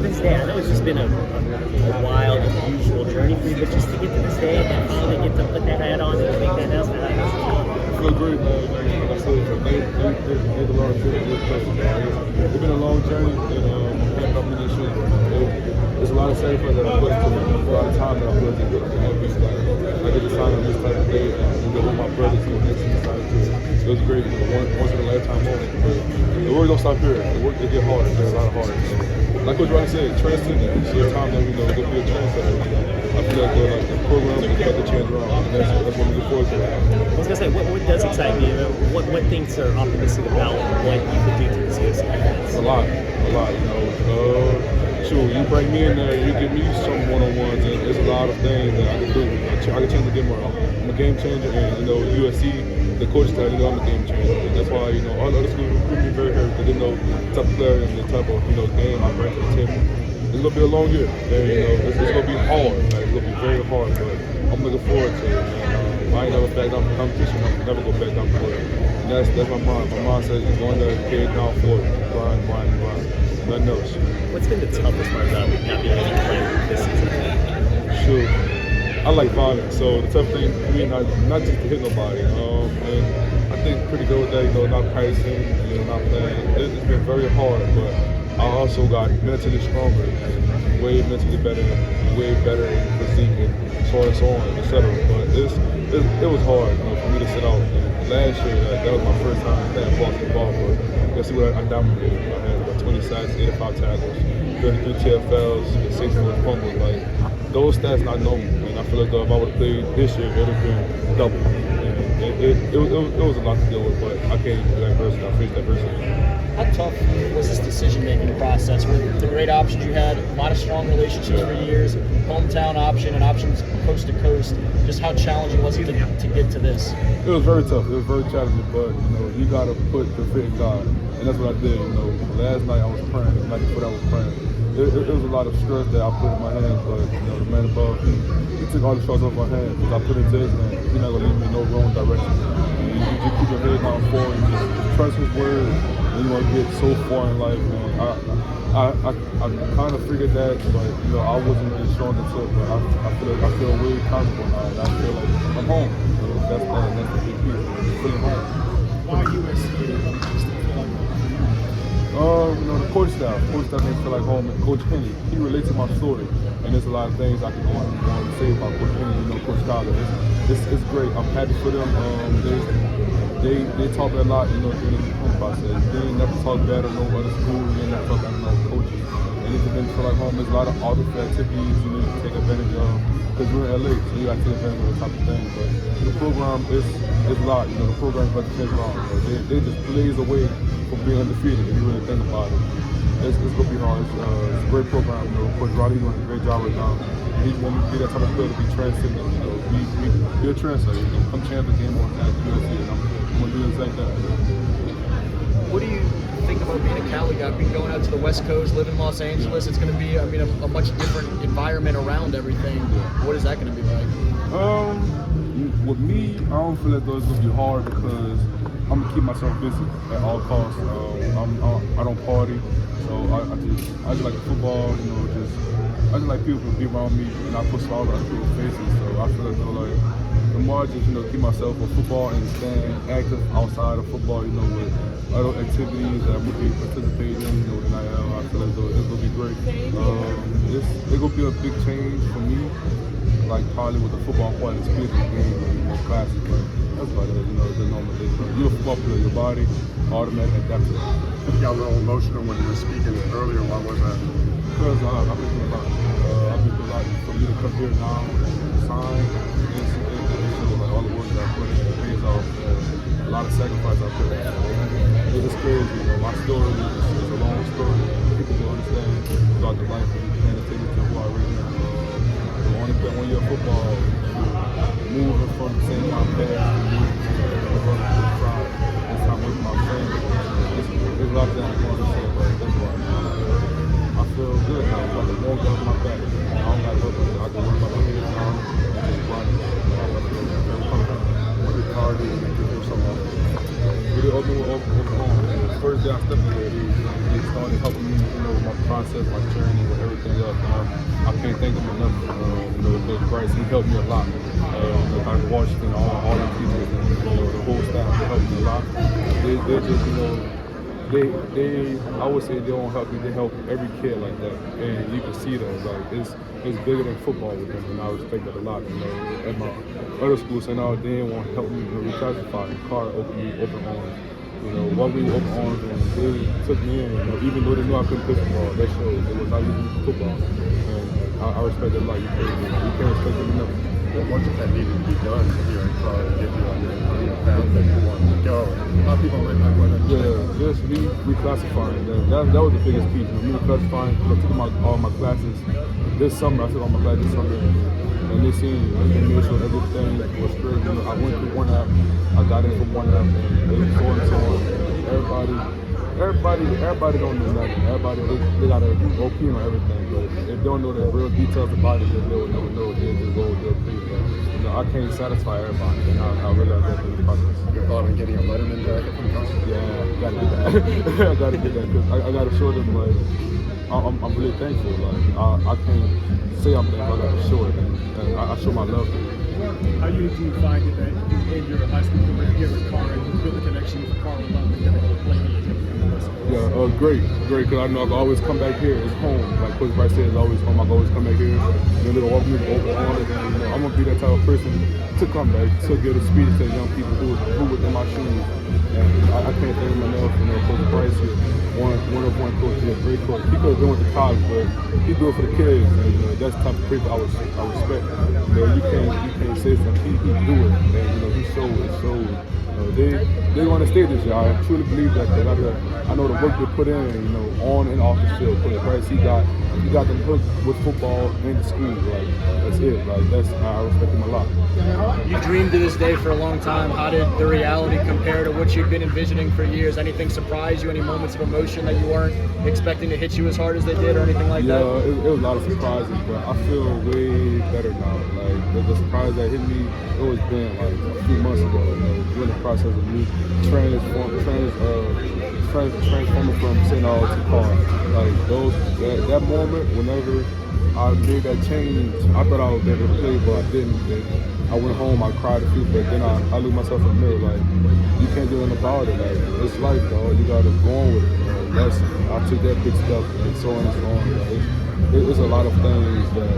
to this day, I know it's just been a wild, unusual journey for you, but just to get to this day and finally get to put that hat on and make that announcement, I feel great, man. Like I said, they a lot of good players. It's been a long journey, and I'm happy I'm in this shoes. There's a lot of sacrifice that I put into it, a lot of time that I put into it. I get to sign on this type of day and go with my brothers and next to sign too. It was great, once in a lifetime moment. But the work don't stop here. The work they get harder. There's a lot of harder. So, like Coach Ronnie said, transcending. It's your time that go be a trendsetter. I feel like the program will cut the change around. And that's what we look forward to. I was gonna say, what does excite me? What things are optimistic about what you could do to this USC defense? A lot. Sure, you bring me in there, you give me some one-on-ones, and there's a lot of things that I can do. I can change the game around. I'm a game changer, and USC, the coaches tell me I'm a game changer. And that's why all other schools recruit me very hard because they know the type of player and the type of game I bring to the table. It's gonna be a long year, and it's gonna be hard. Like, it's gonna be very hard, but I'm looking forward to it. I ain't never back down from competition. I'm never gonna back down for it. And that's my mind. My mind says it's going there, carry it down for it, grind. Nothing else. What's been the toughest part about not being able to play this season? Sure. I like violence, so the tough thing for me not just to hit nobody. And I think pretty good with that, not pricing, not playing. It's been very hard, but I also got mentally stronger and way mentally better, way better in physique and so on, etc. But it was hard, for me to sit out. And last year, that was my first time playing basketball, but let's see what I dominated. I had about 20 sacks, 85 tackles, 33 TFLs, and 6 fumbles. Like, those stats not normal. And I feel like if I would have played this year, it would have been double. And it was a lot to deal with, but I can't do that versus. I faced that versus. How tough was this decision-making process? With the great options you had, a lot of strong relationships for years, hometown option and options coast to coast. Just how challenging was it to get to this? It was very tough. It was very challenging, but you gotta put the faith in God, and that's what I did. Last night I was praying. The night before I was praying. It was a lot of stress that I put in my hands, but the man above, he took all the stress off my hands because I put it into his hands. He's not gonna lead me in no wrong direction. And you just keep your head down forward and just trust his word. And you want to get so far in life, man. I kind of figured that, but I wasn't really strong into it. But I feel way comfortable now, and I feel like I'm home. That's the big piece. Feeling home. Why USC? The coach staff makes me feel like home. And Coach Penny, he relates to my story, and there's a lot of things I can go on and say about Coach Penny. Coach Karr. It's great. I'm happy for them. They talk a lot, during the recruitment process. They ain't never talk bad or no other school. They ain't never talk bad or no coaches. And it's been feel like home. There's a lot of outdoor activities you need to take advantage of. Because we're in LA, so you got to take advantage of the type of thing. But the program is a lot. The program's about to change around. They just blaze away from being undefeated if you really think about it. It's going to be hard. It's a great program. Coach Ronnie doing a great job right now. He want me to be that type of player to be transcendent. Be a trendsetter. Come champ the game on at USC, and I'm going to do the same thing. What do you think about being a Cali guy, going out to the West Coast, living in Los Angeles? It's going to be, a much different environment around everything. What is that going to be like? With me, I don't feel as though it's going to be hard because I'm going to keep myself busy at all costs. I don't party, so I just like football, I just like people to be around me, and I put smiles on people's faces. So I feel as though the more I just keep myself with football and staying active outside of football, with other activities that I'm gonna be participating in, with NIL, I feel as though it's gonna be great. It's gonna be a big change for me, like probably with the football part, it's kids game, more classes, but that's about it. The normal thing. You're a football player, your body automatically adapts to it. You got a little emotional when you were speaking earlier. Why was that? Because I've been through a lot. For me to come here now and sign, it's like all the work that I put in pays off. A lot of sacrifice I put in. It's crazy. My story is a long story. People don't understand about the life and paying attention to who I really am. So only play 1 year of football, moving from the same time past to moving to the other side. This time with my family. It's a lot that I'm going to say, but that's why. I feel good now. It's like a warm off my back. I don't got to work with it. I can work my head now and just run it. I feel very comfortable. What did Karr do to make you feel so long? We did open home. And the first day I stepped in there, they started helping me, with my process, my journey, everything else. I can't thank him enough. Coach Bryce, he helped me a lot. Dr. Washington, all the people, the whole staff helped me a lot. They just, I would say they don't help me. They help every kid like that, and you can see that. Like it's bigger than football with them, and I respect that a lot. At my other school, St. Al, they didn't want to help me reclassify. And Karr opened me open arms. What we open arms, and they took me in. Even though they knew I couldn't play football, that showed they was not using me for football, and I respect that a lot. You can't respect them enough. What that needed to be done here in Karr to get you on your path that you want to go? A lot of people might not quite understand. Yeah, just reclassifying. That was the biggest piece. Me reclassifying, I took all my classes this summer. I took all my classes this summer, and they seen they made sure everything was straight. I went through one app, I got in from one app, and so on and so on. Everybody don't know nothing. Everybody, they got an opinion on everything, but if they don't know the real details about it, then they will never know. They just go with their opinion. I can't satisfy everybody, and I realize that in the process. Your thought on getting a Letterman jacket from Karr? Yeah, gotta do that. I gotta do that because I gotta show them like I'm really thankful. Like I can't say I'm thankful. I gotta show it, and I show my love for it. How do you find it that you end your high school career here at Karr and you build a connection with Karr and then play Yeah, great, because I know I can always come back here. It's home. Like Coach Bryce said, it's always home. I can always come back here. They're gonna walk me with open arms, and I'm gonna be that type of person to come back, to give a speech to young people who within my shoes. And I can't thank him enough. Coach Bryce here, one coach, he's a great coach. He could have been with the college, but he do it for the kids, and that's the type of people I respect. You can't say something. He do it, and he showed it. They're going to stay this year. I truly believe that. I know the work they put in, on and off the field. Coach Bryce, he got them hooked with football in the school. Like that's it. Like I respect him a lot. You dreamed of this day for a long time. How did the reality compare to what you'd been envisioning for years? Anything surprise you? Any moments of emotion that you weren't expecting to hit you as hard as they did, or anything like that? Yeah, it was a lot of surprises, but I feel way better now. Like the surprise that hit me, it was been like a few months ago. During the process of me transforming from St. Al to Karr. Like that moment, whenever I made that change, I thought I was able to play, but I didn't. I went home, I cried a few, but then I looked myself in the mirror. Like you can't do anything about it. Like it's life, dog. You gotta go on with it. I took that big step, and so on and so on. It's a lot of things that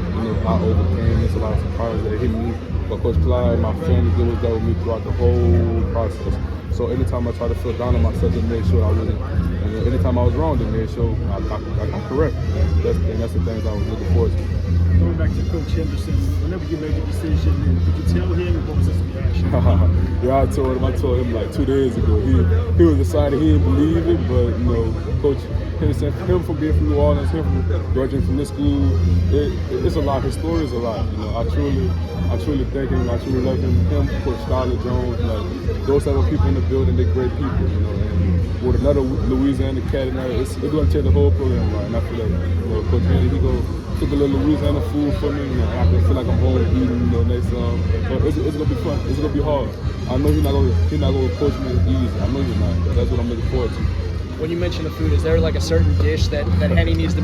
I overcame. It's a lot of surprises that hit me. But Coach Clyde, my family, they was there with me throughout the whole process. So anytime I try to feel down on myself, they made sure I wasn't. And anytime I was wrong, they made sure I got correct. And that's the things I was looking forward to. Going back to Coach Henderson, whenever you made the decision, did you tell him, what was his reaction? Yeah, I told him like 2 days ago. He was excited. He didn't believe it, but Coach Henderson, him from being from New Orleans, him from graduating from this school, it's a lot. His story is a lot. I truly thank him. I truly love him. Coach Skylar Jones, like those type of people in the building, they're great people. And with another Louisiana cat in there, it's going to change the whole program, right? And I feel like Coach Henderson, he took a little Louisiana food for me. I feel like I'm home eating next but it's gonna be fun. It's gonna be hard. I know he's not gonna coach me easy. I know he's not. But that's what I'm looking forward to. When you mention the food, is there like a certain dish that Henny needs to